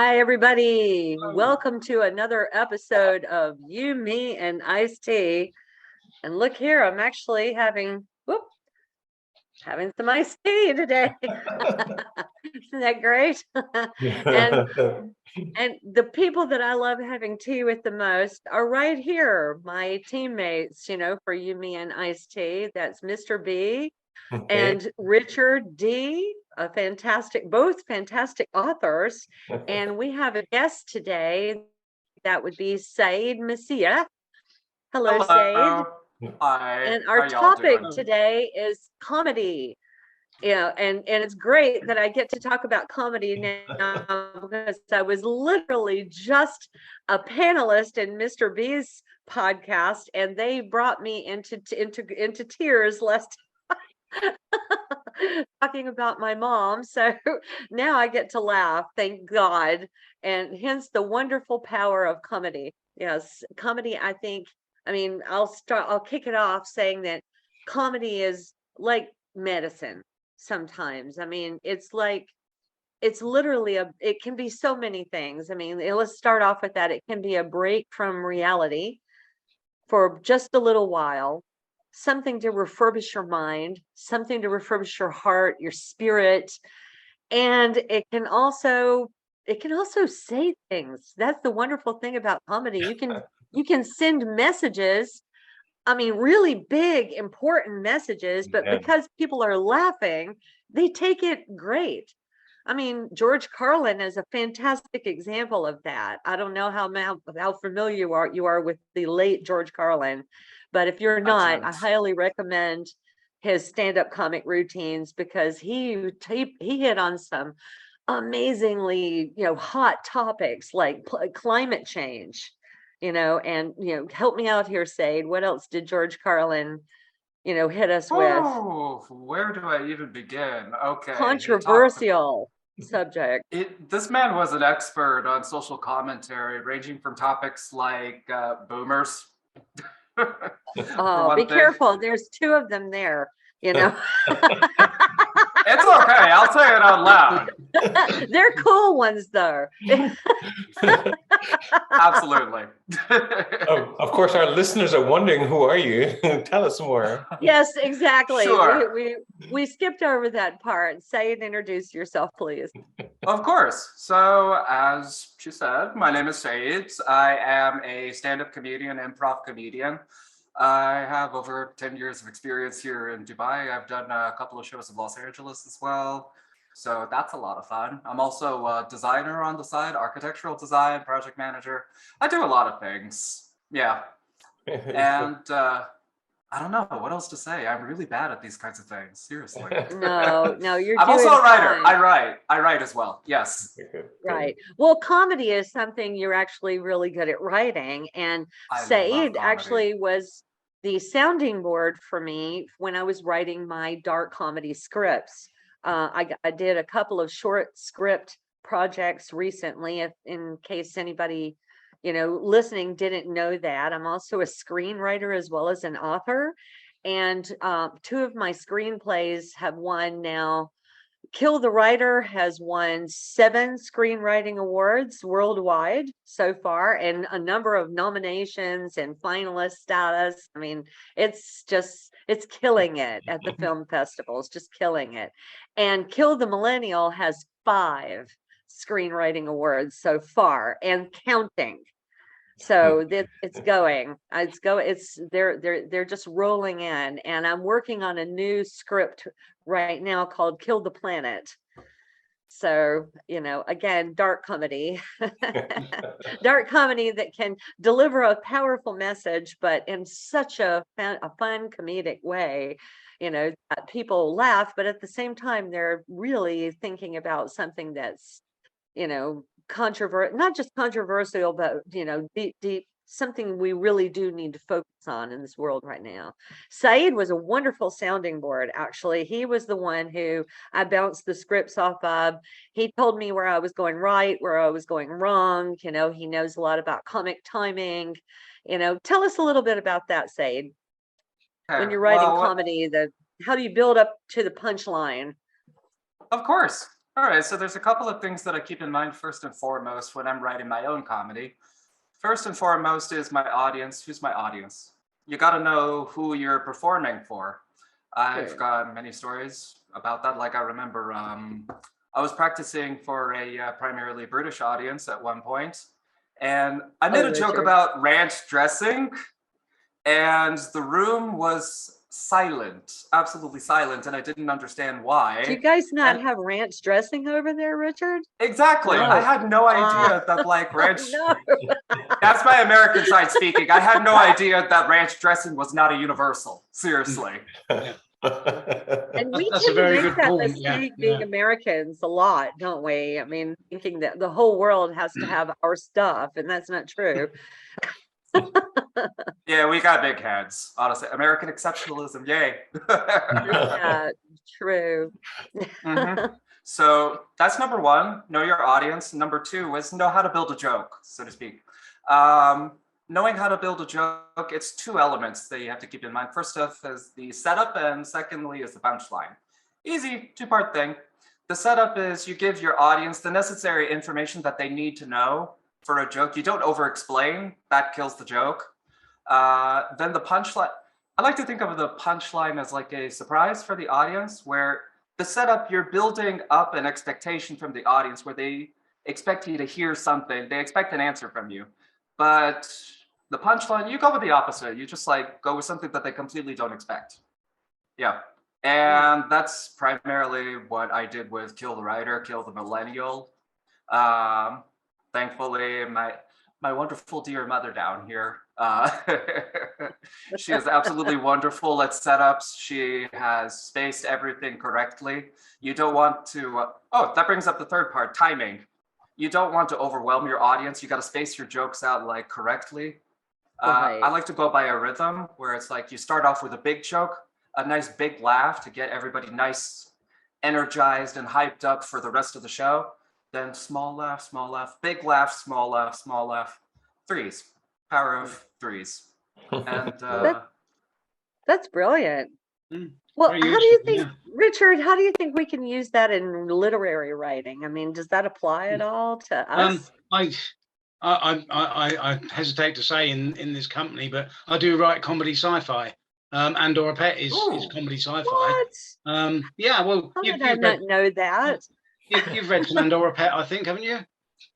Hi, everybody. Welcome to another episode of You, Me, and ICED. And look here, I'm actually having some iced tea today. Isn't that great? and and the people that I love having tea with the most are right here, my teammates, for You, Me, and ICED. That's Mr. B and Richard Dee, both fantastic authors. And we have a guest today. That would be Saeed Maseeh. Hello, Saeed. Hi. And our topic today is comedy. And it's great that I get to talk about comedy now because I was literally just a panelist in Mr. B's podcast, and they brought me into tears last talking about my mom. So now I get to laugh, thank God. And hence the wonderful power of comedy. Yes, comedy, I'll kick it off saying that comedy is like medicine sometimes. It's literally it can be so many things. Let's start off with that. It can be a break from reality for just a little while, something to refurbish your mind, something to refurbish your heart, your spirit. And it can also say things. That's the wonderful thing about comedy. You can send messages, really big, important messages, but because people are laughing, they take it great. George Carlin is a fantastic example of that. I don't know how familiar you are with the late George Carlin, but if you're not, I highly recommend his stand-up comic routines because he hit on some amazingly hot topics like climate change, and help me out here, Saeed. What else did George Carlin hit us with? Where do I even begin? Okay. Controversial subject. This man was an expert on social commentary, ranging from topics like boomers. Oh, be careful. There's two of them there, It's okay. I'll say it out loud. They're cool ones, though. Absolutely. Of course, our listeners are wondering, who are you? Tell us more. Yes, exactly. Sure. We skipped over that part. Say and introduce yourself, please. Of course. So, as she said, my name is Saeed. I am a stand-up comedian, improv comedian. I have over 10 years of experience here in Dubai. I've done a couple of shows in Los Angeles as well. So that's a lot of fun. I'm also a designer on the side, architectural design, project manager. I do a lot of things. Yeah. And I don't know what else to say. I'm really bad at these kinds of things. Seriously. No, you're I'm doing also a writer. fine. I write as well. Yes. Right. Well, comedy is something you're actually really good at writing. And Saeed actually was the sounding board for me when I was writing my dark comedy scripts. I did a couple of short script projects recently, in case anybody listening didn't know that. I'm also a screenwriter as well as an author, and two of my screenplays have won now. Kill the Writer has won 7 screenwriting awards worldwide so far, and a number of nominations and finalist status. It's killing it at the film festivals, just killing it. And Kill the Millennial has 5 screenwriting awards so far and counting. So they're just rolling in, and I'm working on a new script right now called Kill the Planet. So, again, dark comedy, dark comedy that can deliver a powerful message, but in such a fun comedic way, that people laugh, but at the same time, they're really thinking about something that's, controversial, not just controversial, but deep, something we really do need to focus on in this world right now. Saeed was a wonderful sounding board. Actually, he was the one who I bounced the scripts off of. He told me where I was going right, where I was going wrong. He knows a lot about comic timing. Tell us a little bit about that, Saeed. When you're writing comedy, how do you build up to the punchline? Of course. All right, so there's a couple of things that I keep in mind first and foremost when I'm writing my own comedy. First and foremost is my audience. Who's my audience? You got to know who you're performing for. I've Sure. got many stories about that. Like I remember I was practicing for a primarily British audience at one point, and I Oh, made a joke Richard. about ranch dressing, and the room was silent, absolutely silent, and I didn't understand Do you why. guys not And have ranch dressing over there, Richard? exactly, I No. had no Ah, idea that like ranch. no. That's my American side speaking. I had no idea that ranch dressing was not a universal. Seriously. Yeah. And we That's a tend to very make good that point. Yeah, mistake being yeah. Americans a lot, don't we? I mean, thinking that the whole world has to have our stuff, and that's not true. Yeah, we got big heads. Honestly, American exceptionalism, yay. Yeah, true. Mhm. So that's number one, know your audience. Number two is know how to build a joke, so to speak. Knowing how to build a joke, it's two elements that you have to keep in mind. First off is the setup, and secondly is the punchline. Easy, two-part thing. The setup is you give your audience the necessary information that they need to know for a joke. You don't over-explain, that kills the joke. Then the punchline, I like to think of the punchline as like a surprise for the audience, where the setup, you're building up an expectation from the audience where they expect you to hear something, they expect an answer from you. But the punchline, you go with the opposite. You just like go with something that they completely don't expect. Yeah. And that's primarily what I did with Kill the Writer, Kill the Millennial. Thankfully, my wonderful dear mother down here, she is absolutely wonderful at setups. She has spaced everything correctly. You don't want to, oh, that brings up the third part, timing. You don't want to overwhelm your audience. You got to space your jokes out like correctly. I Right. like to go by a rhythm where it's like you start off with a big joke, a nice big laugh to get everybody nice, energized and hyped up for the rest of the show. Then small laugh, big laugh, small laugh, small laugh. Threes, power of threes. And That, that's brilliant. Mm, Well, very how do useful. you think, Yeah. Richard, how do you think we can use that in literary writing? I mean, does that apply at all to Um, us? I hesitate to say in this company, but I do write comedy sci-fi. And or a pet is ooh, comedy sci-fi. What? Yeah, well, How did I you've read not know that? you've read some Andorra Pet, I think, haven't you?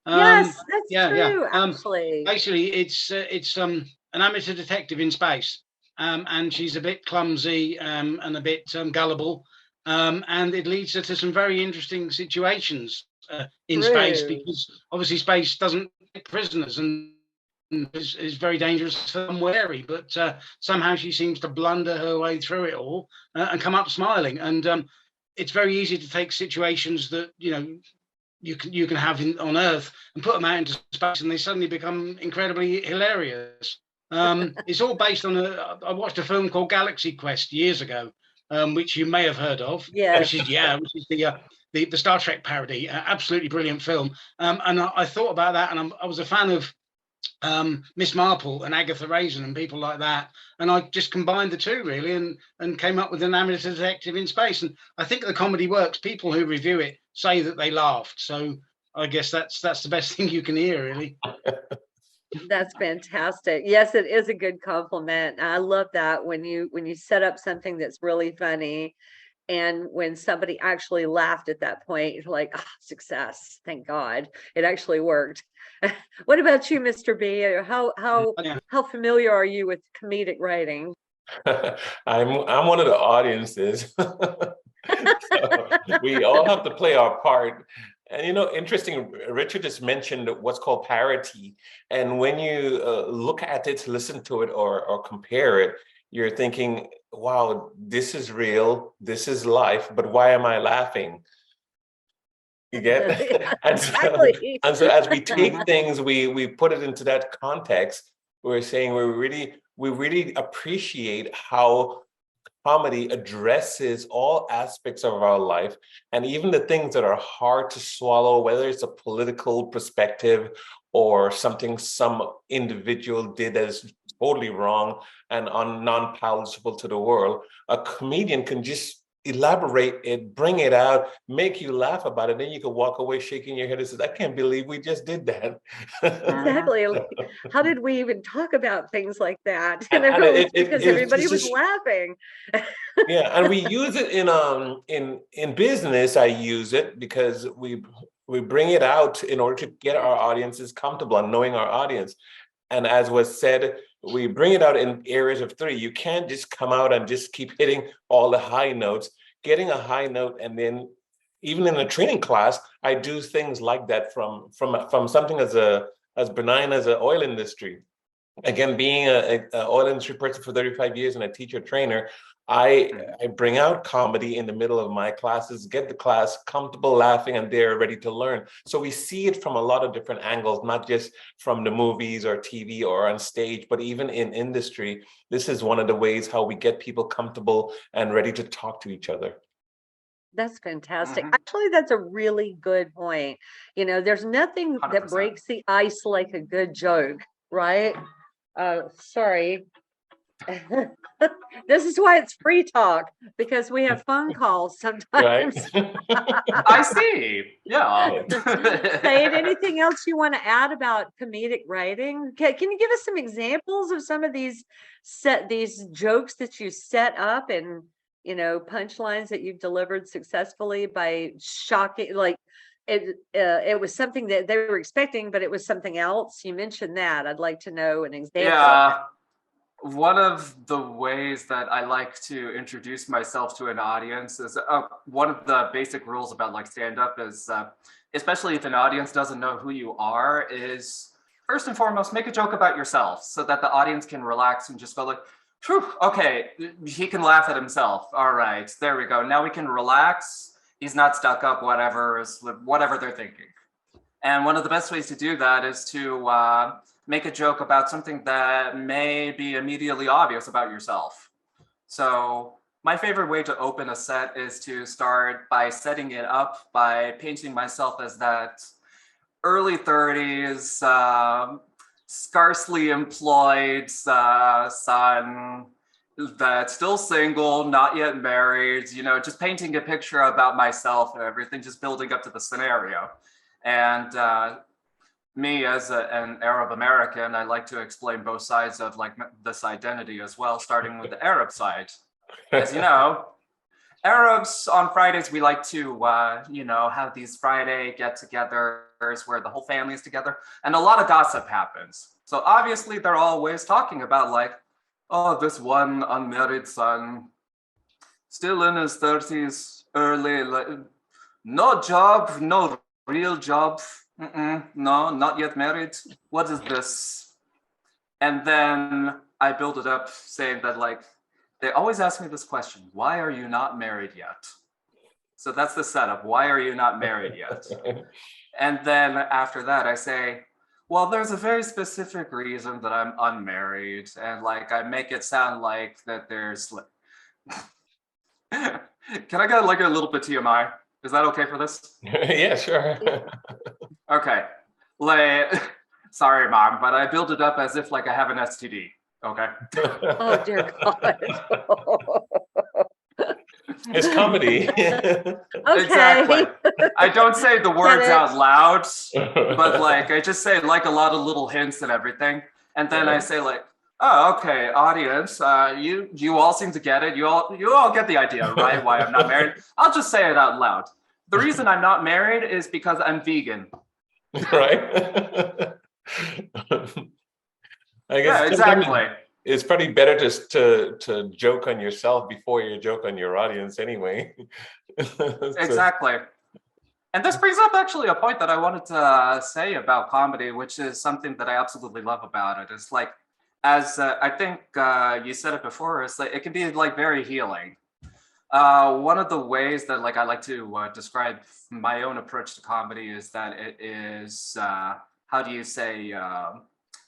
Yes, that's Yeah, yeah. true, actually. Basically, it's an amateur detective in space, and she's a bit clumsy and a bit gullible, and it leads her to some very interesting situations in space True. because obviously space doesn't take prisoners and is very dangerous for unwary, but somehow she seems to blunder her way through it all and come up smiling. And it's very easy to take situations that you can have on Earth and put them out into space, and they suddenly become incredibly hilarious. It's all based on I watched a film called Galaxy Quest years ago, which you may have heard of, Yes. which is the Star Trek parody. Absolutely brilliant film. And I thought about that, and I was a fan of Miss Marple and Agatha Raisin and people like that, and I just combined the two really, and came up with an amateur detective in space. And I think the comedy works. People who review it say that they laughed, so I guess that's the best thing you can hear, really. That's fantastic. Yes, it is a good compliment. I love that when you set up something that's really funny, and when somebody actually laughed at that point, you're like, ah, success. Thank God. It actually worked. What about you, Mr. B? Yeah. How familiar are you with comedic writing? I'm one of the audiences. So we all have to play our part. And interesting, Richard just mentioned what's called parity. And when you look at it, listen to it, or compare it, you're thinking, wow, this is real, this is life, but why am I laughing? You get? Yeah, and so, exactly. and so as we take things, we put it into that context. We're saying we really appreciate how comedy addresses all aspects of our life, and even the things that are hard to swallow, whether it's a political perspective or something some individual did that is totally wrong and non-palatable to the world. A comedian can just elaborate it, bring it out, make you laugh about it. Then you can walk away shaking your head and say, I can't believe we just did that. Exactly. Like, how did we even talk about things like that? And Because everybody it's was just, laughing. yeah, and we use it in business. I use it because we bring it out in order to get our audiences comfortable and knowing our audience. And as was said, we bring it out in areas of three. You can't just come out and just keep hitting all the high notes. Getting a high note, and then even in a training class, I do things like that from something as benign as the oil industry. Again, being a oil industry person for 35 years and a teacher trainer, I bring out comedy in the middle of my classes, get the class comfortable laughing, and they're ready to learn. So we see it from a lot of different angles, not just from the movies or TV or on stage, but even in industry. This is one of the ways how we get people comfortable and ready to talk to each other. That's fantastic. Actually, that's a really good point. There's nothing that 100%. breaks the ice like a good joke, right? Sorry. This is why it's free talk, because we have phone calls Right? sometimes. I see. Yeah. Saeed, anything else you want to add about comedic writing? Can you give us some examples of some of these jokes that you set up and punchlines that you've delivered successfully by shocking, like it was something that they were expecting, but it was something else? You mentioned that. I'd like to know an example. Yeah. One of the ways that I like to introduce myself to an audience is one of the basic rules about like stand-up is, especially if an audience doesn't know who you are, is first and foremost, make a joke about yourself so that the audience can relax and just go like, phew, okay, he can laugh at himself. All right, there we go. Now we can relax. He's not stuck up, whatever they're thinking. And one of the best ways to do that is to make a joke about something that may be immediately obvious about yourself. So my favorite way to open a set is to start by setting it up by painting myself as that early 30s, scarcely employed son that's still single, not yet married, just painting a picture about myself and everything, just building up to the scenario. And me as an Arab American, I like to explain both sides of like this identity as well, starting with the Arab side. As you know, Arabs on Fridays, we like to, have these Friday get-togethers where the whole family is together, and a lot of gossip happens. So obviously, they're always talking about like, oh, this one unmarried son, still in his 30s, early, like, no job, no real job. No, not yet married. What is this? And then I build it up saying that like, they always ask me this question, why are you not married yet? So that's the setup. Why are you not married yet? And then after that, I say, well, there's a very specific reason that I'm unmarried. And like, I make it sound like that there's can I get like a little bit TMI? Is that okay for this? Yeah, sure. Okay. Like, sorry, Mom, but I build it up as if like I have an STD. Okay. Oh dear God. It's comedy. Okay. Exactly. I don't say the words out loud, but like I just say like a lot of little hints and everything. And then I say like, oh, okay, audience, you all seem to get it. You all get the idea, right? Why I'm not married. I'll just say it out loud. The reason I'm not married is because I'm vegan. Right? I guess Yeah, exactly. it's probably better to joke on yourself before you joke on your audience anyway. Exactly. And this brings up actually a point that I wanted to say about comedy, which is something that I absolutely love about it. It's like, as I think you said it before, it's like it can be like very healing. One of the ways that like I like to describe my own approach to comedy is that it is how do you say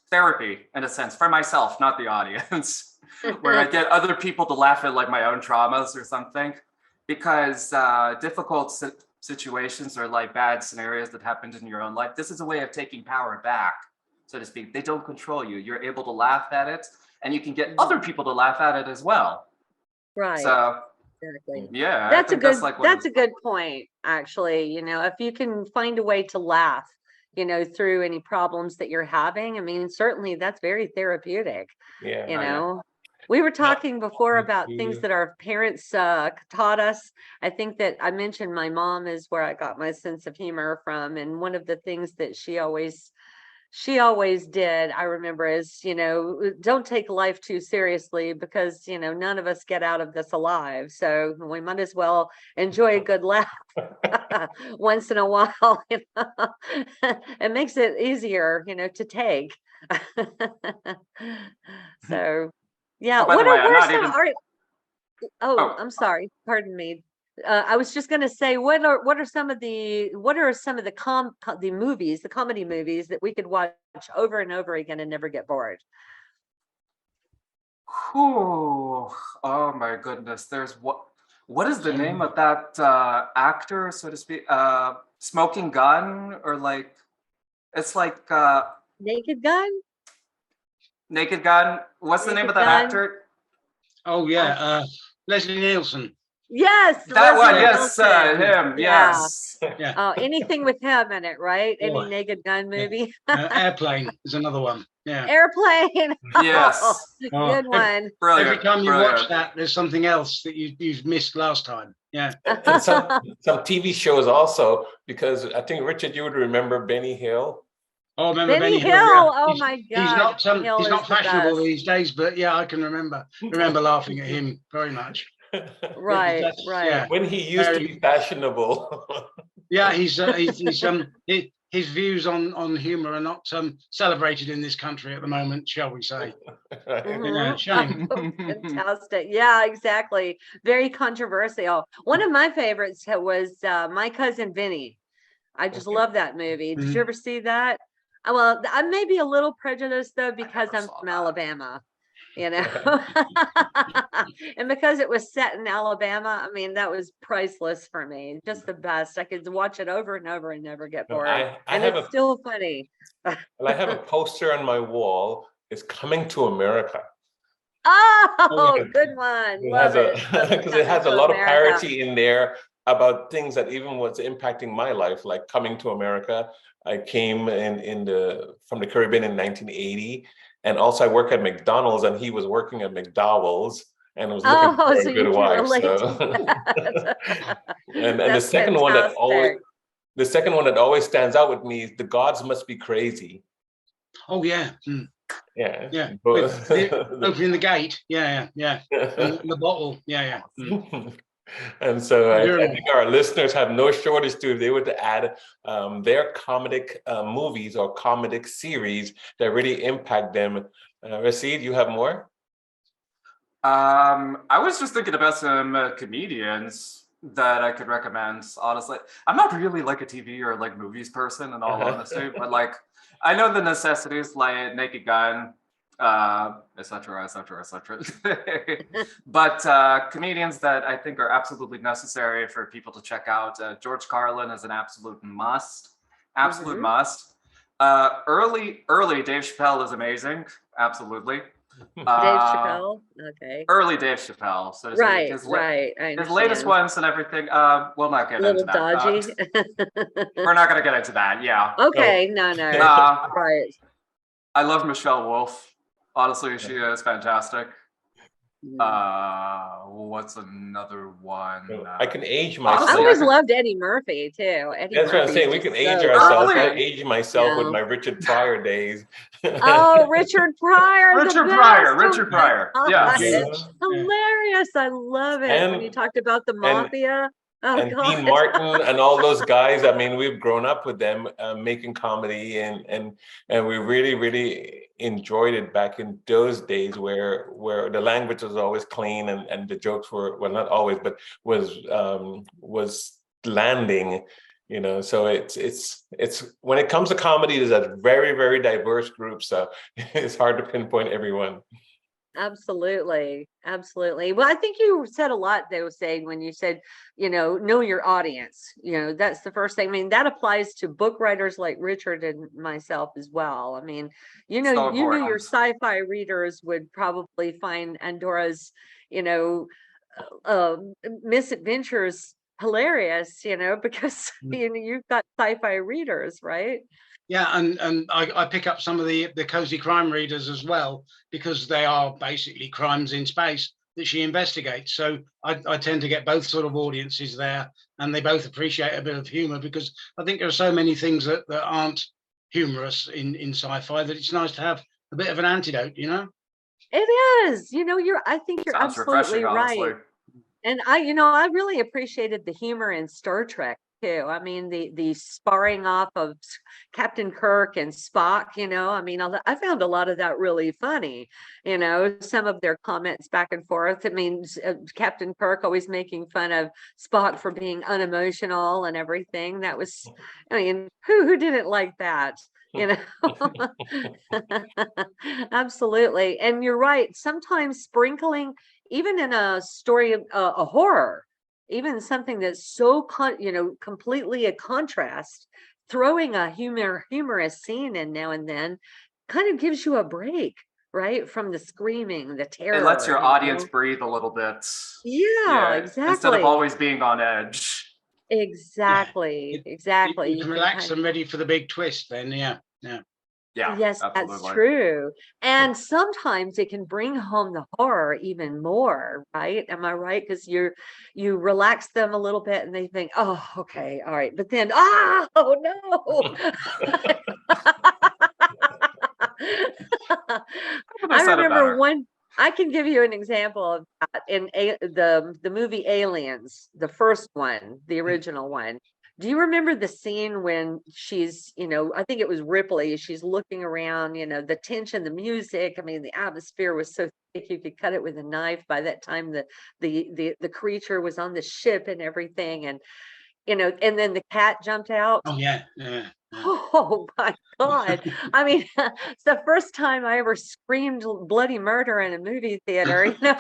therapy in a sense for myself, not the audience, where I get other people to laugh at like my own traumas or something, because difficult situations or like bad scenarios that happened in your own life. This is a way of taking power back, so to speak. They don't control you. You're able to laugh at it, and you can get other people to laugh at it as well. Right. So Exactly. Yeah, I That's a think that's good like that's a good point, actually. If you can find a way to laugh, through any problems that you're having, I mean, certainly that's very therapeutic, Yeah. you Oh, yeah. know. We were Yeah. talking before Me about things too. that our parents taught us. I think that I mentioned my mom is where I got my sense of humor from, and one of the things that she always did, I remember, is, don't take life too seriously because, none of us get out of this alive. So we might as well enjoy a good laugh once in a while. It makes it easier, to take. So, yeah. Oh, by the way, I'm What are not some even. art? Oh, Oh, I'm sorry. Pardon me. I was just going to say, what are some of the the movies, the comedy movies that we could watch over and over again and never get bored? whew. Oh my goodness. There's what? What is the name of that actor, so to speak? Smoking Gun, or like it's like Naked Gun, Naked Gun. What's the name of Naked that Gun. actor? Oh I, yeah, Leslie Nielsen. yes, That one. Leslie Yeah, Yes, Nielsen. him. Yeah. Yes. yeah. Oh, anything with him in it, right? Any Oh, Naked Gun yeah. movie? Airplane is another one. Yeah. Airplane. Oh, Yes. Oh, good one. every Brilliant. time you watch Brilliant. that, there's something else that you've missed last time. Yeah. And some TV shows also, because I think Richard, you would remember Benny Hill. Oh, I remember Benny Benny Hill. Hill. Yeah, Oh my God. Benny Hill he's is not the fashionable best. these days, but yeah, I can remember laughing at him very much. Right, Yeah, right. When he used to very, be fashionable. yeah. His views on humor are not celebrated in this country at the moment, shall we say? Yeah, Mhm. shame. Oh, fantastic. Yeah, exactly. Very controversial. One of my favorites was My Cousin Vinny. I just Okay. love that movie. Did you Mhm. ever see that? Well, I may be a little prejudiced though I because never I'm saw from that. Alabama, you know. And because it was set in Alabama, I mean, that was priceless for me. Just the best. I could watch it over and over and never get No, bored. I And have it's a still funny. well, I have a poster on my wall. It's Coming to America. Oh yeah. Oh, good one. It has Love a it. Love it. because it Coming has a to lot of America. parity in there about things that even was impacting my life, like coming to America. I came from the Caribbean in 1980, and also I work at McDonald's, and he was working at McDowell's, and was looking Oh, for so a you good can wife. relate to So, that. and That's fantastic. the second one that always stands out with me is The Gods Must Be Crazy. Oh yeah. Mm. Yeah, Yeah. With but opening the gate. Yeah, yeah, yeah. And the bottle. Yeah, yeah. Mm. and so I I do remember. think our listeners have no shortage to if they were to add their comedic movies or comedic series that really impact them. Saeed, you have more? I was just thinking about some comedians that I could recommend. Honestly, I'm not really like a TV or like movies person, in all honesty, but like I know the necessities like Naked Gun, etc., etc., etc. But comedians that I think are absolutely necessary for people to check out. George Carlin is an absolute must. Absolute Mhm. must. Early Dave Chappelle is amazing. Absolutely. Dave Uh, Chappelle. Okay. Early Dave Chappelle, so to speak. Right, right. I His latest understand. ones and everything. We'll not A get into little that. dodgy. We're not going to get into that. Yeah. Okay, No. no, no. Uh, Right. I love Michelle Wolf. Honestly, she is fantastic. Mm. What's another one? I can age I Honestly, myself. I always could. loved Eddie Murphy too. Eddie That's what I'm Murphy is saying. We can just age so ourselves. I Really? awesome. age myself with Yeah. my Richard Pryor days. Oh, Richard Pryor, the Richard Pryor. best. Oh Richard my Pryor. God. Yes. Huge. Yeah. Yeah. Hilarious. I love it when you And talked about the and mafia. Oh and Dean God. Martin and all those guys. I mean, we've grown up with them making comedy, and we really enjoyed it back in those days where the language was always clean and the jokes were, well, not always, but was landing. So it's when it comes to comedy, there's a very diverse group, so it's hard to pinpoint everyone. Absolutely. Absolutely. Well, I think you said a lot though, saying when you said, know your audience. That's the first thing. I mean, that applies to book writers like Richard and myself as well. I mean, So you knew your important. sci-fi readers would probably find Andora's, you know, misadventures hilarious, because you've got sci-fi readers, right? Yeah, and I pick up some of the cozy crime readers as well, because they are basically crimes in space that she investigates. So I tend to get both sort of audiences there, and they both appreciate a bit of humor, because I think there are so many things that aren't humorous in sci-fi, that it's nice to have a bit of an antidote, It is, I think you're Sounds refreshing, absolutely honestly. right. And I really appreciated the humor in Star Trek too. I mean, the sparring off of Captain Kirk and Spock, I mean, I found a lot of that really funny, some of their comments back and forth. I mean, Captain Kirk always making fun of Spock for being unemotional and everything. That was, I mean, who didn't like that? You know, absolutely. And you're right. Sometimes sprinkling, even in a story, a horror, even something that's so completely a contrast, throwing a humorous scene in now and then kind of gives you a break, right, from the screaming, the terror. It lets your audience breathe a little bit. Yeah, exactly. Instead of always being on edge. Exactly. Exactly. You can relax and ready for the big twist then. Yeah. Yes, absolutely. that's true. And sometimes it can bring home the horror even more, right? Am I right? Because you relax them a little bit and they think, oh, okay, all right. But then, oh no. I remember I can give you an example of that in the movie Aliens, the first one, the original one. Do you remember the scene when she's, I think it was Ripley, she's looking around, the tension, the music, I mean, the atmosphere was so thick you could cut it with a knife. By that time, the creature was on the ship and everything, and and then the cat jumped out. Oh yeah. Oh my God. I mean, it's the first time I ever screamed bloody murder in a movie theater, It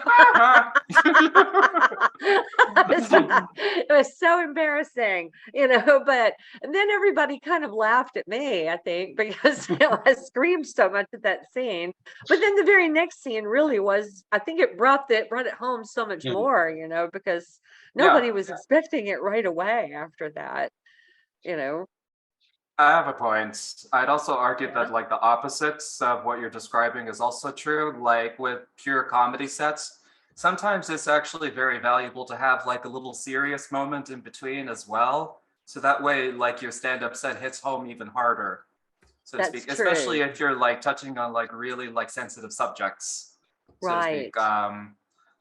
was so embarrassing, but and then everybody kind of laughed at me, I think, because I screamed so much at that scene. But then the very next scene really was, I think it brought it home so much more, because nobody was expecting it right away after that, I have a point. I'd also argue that like the opposites of what you're describing is also true. Like with pure comedy sets, sometimes it's actually very valuable to have like a little serious moment in between as well. So that way, like your stand-up set hits home even harder, so to speak. Especially if you're like touching on like really like sensitive subjects, so to speak.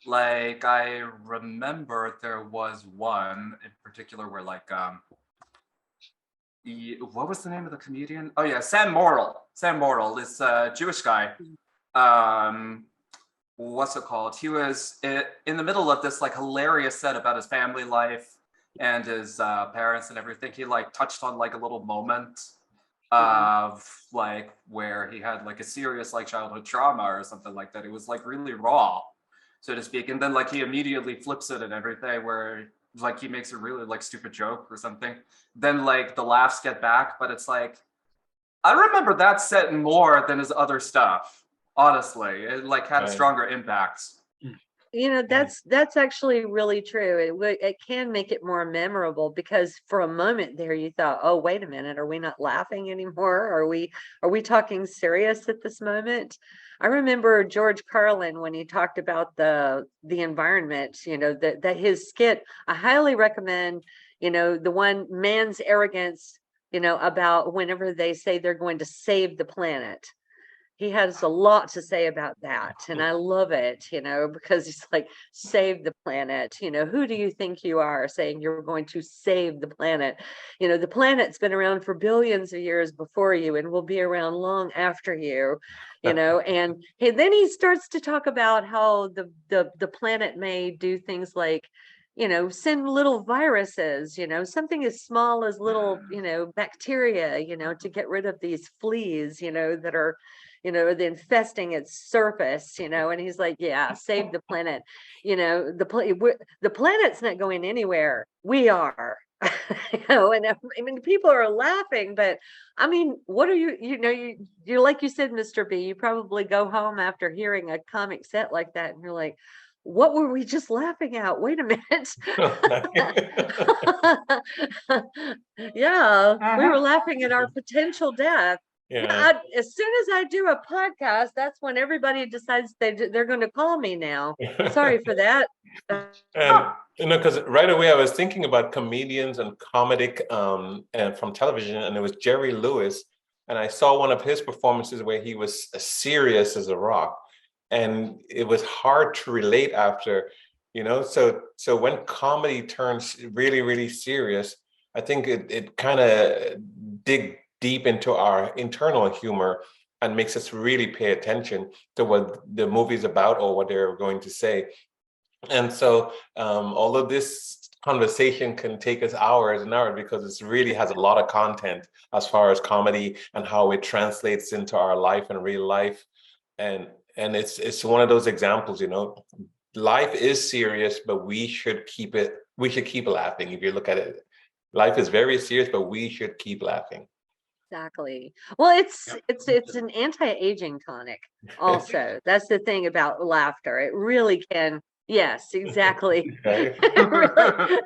Like I remember there was one in particular where like what was the name of the comedian? Oh yeah, Sam Morrill. Sam Morrill, this Jewish guy. What's it called? He was in the middle of this like hilarious set about his family life and his parents and everything. He like touched on like a little moment of like where he had like a serious like childhood trauma or something like that. It was like really raw, so to speak. And then like he immediately flips it and everything, where like he makes a really like stupid joke or something, then like the laughs get back. But it's like, I remember that set more than his other stuff, honestly. It like had a stronger impact. That's actually really true. It can make it more memorable, because for a moment there you thought, oh, wait a minute, are we not laughing anymore? Are we talking serious at this moment? I remember George Carlin, when he talked about the environment, that his skit, I highly recommend, the one Man's Arrogance, about whenever they say they're going to save the planet. He has a lot to say about that, and I love it, because it's like, save the planet. Who do you think you are saying you're going to save the planet? The planet's been around for billions of years before you and will be around long after you, and then he starts to talk about how the planet may do things like, send little viruses, something as small as little, bacteria, to get rid of these fleas, that are, the infesting its surface, and he's like, yeah, save the planet. The planet's not going anywhere. We are. And I mean, people are laughing, but I mean, what are you're like you said, Mr. B, you probably go home after hearing a comic set like that and you're like, what were we just laughing at? Wait a minute. Yeah, we were laughing at our potential death. Yeah. As soon as I do a podcast, that's when everybody decides they're going to call me now. Sorry for that. And because right away I was thinking about comedians and comedic and from television, and it was Jerry Lewis, and I saw one of his performances where he was as serious as a rock, and it was hard to relate after, So when comedy turns really, really serious, I think it kind of dig deep into our internal humor and makes us really pay attention to what the movie's about or what they're going to say. And so, although this conversation can take us hours and hours because it really has a lot of content as far as comedy and how it translates into our life and real life, and it's one of those examples, life is serious, but we should keep laughing. If you look at it, life is very serious, but we should keep laughing. Exactly. Well, it's an anti-aging tonic also. That's the thing about laughter. It really can. Yes, exactly. Right? It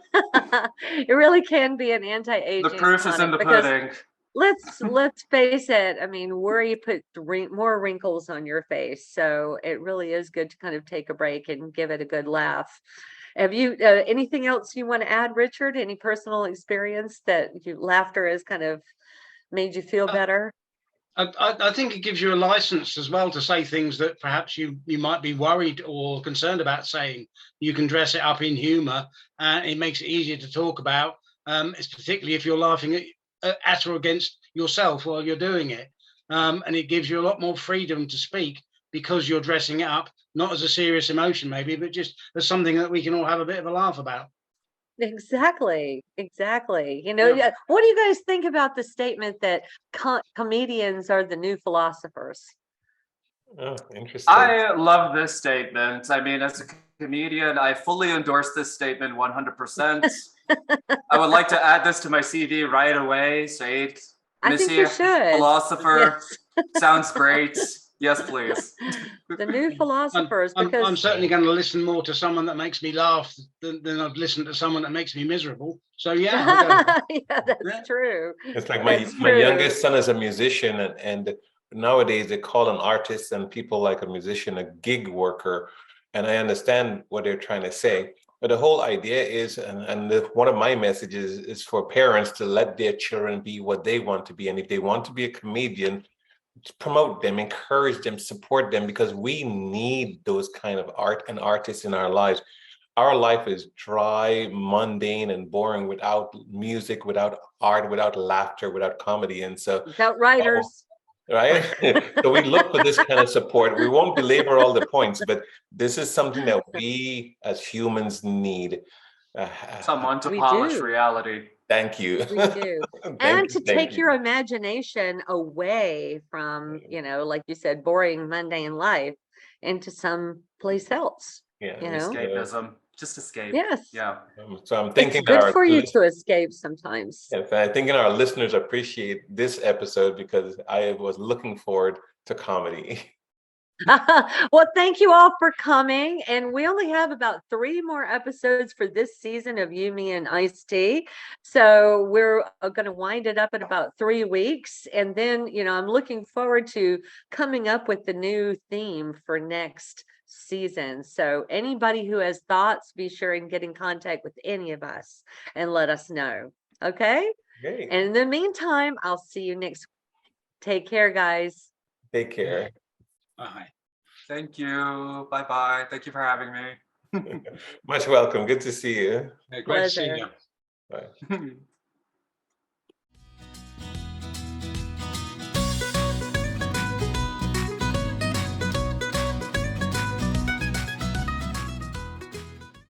really can be an anti-aging The proof is in the because pudding. let's face it. I mean, worry put more wrinkles on your face, so it really is good to kind of take a break and give it a good laugh. Have you anything else you want to add, Richard? Any personal experience that laughter has kind of made you feel better? I think it gives you a license as well to say things that perhaps you might be worried or concerned about saying. You can dress it up in humor, and it makes it easier to talk about. It's particularly if you're laughing at or against yourself while you're doing it. And it gives you a lot more freedom to speak because you're dressing it up, not as a serious emotion maybe, but just as something that we can all have a bit of a laugh about. Exactly. Yeah. Yeah. What do you guys think about the statement that comedians are the new philosophers? Oh, interesting. I love this statement. I mean, as a comedian, I fully endorse this statement 100%. I would like to add this to my CV right away. Saeed I think you Maseeh, should. philosopher. Yes. Sounds great. Yes, please. The new philosophers, I'm because certainly going to listen more to someone that makes me laugh than I've listened to someone that makes me miserable. So yeah, I'll go. yeah, that's true. It's like That's my true. youngest son is a musician, and nowadays they call an artist and people like a musician a gig worker, and I understand what they're trying to say. But the whole idea is, one of my messages is for parents to let their children be what they want to be, and if they want to be a comedian, promote them, encourage them, support them, because we need those kind of art and artists in our lives. Our life is dry, mundane, and boring without music, without art, without laughter, without comedy. And so, Without writers. right? So we look for this kind of support. We won't belabor all the points, but this is something that we as humans need. Someone to We polish do. reality. Thank you. We do. Thank And you, to thank take you. your imagination away from, like you said, boring, mundane life into some place else. Yeah, Escapism. Just escape. Yes. Yeah. so I'm It's thinking good our for you to escape sometimes. Yes, I think our listeners appreciate this episode because I was looking forward to comedy. Well, thank you all for coming. And we only have about 3 more episodes for this season of You, Me, and ICED. So we're going to wind it up in about 3 weeks. And then, I'm looking forward to coming up with the new theme for next season. So anybody who has thoughts, be sure and get in contact with any of us and let us know. Okay? Great. And in the meantime, I'll see you next week. Take care, guys. Take care. Bye. Thank you. Bye-bye. Thank you for having me. Much welcome. Good to see you. Great to see Pleasure. you. Bye.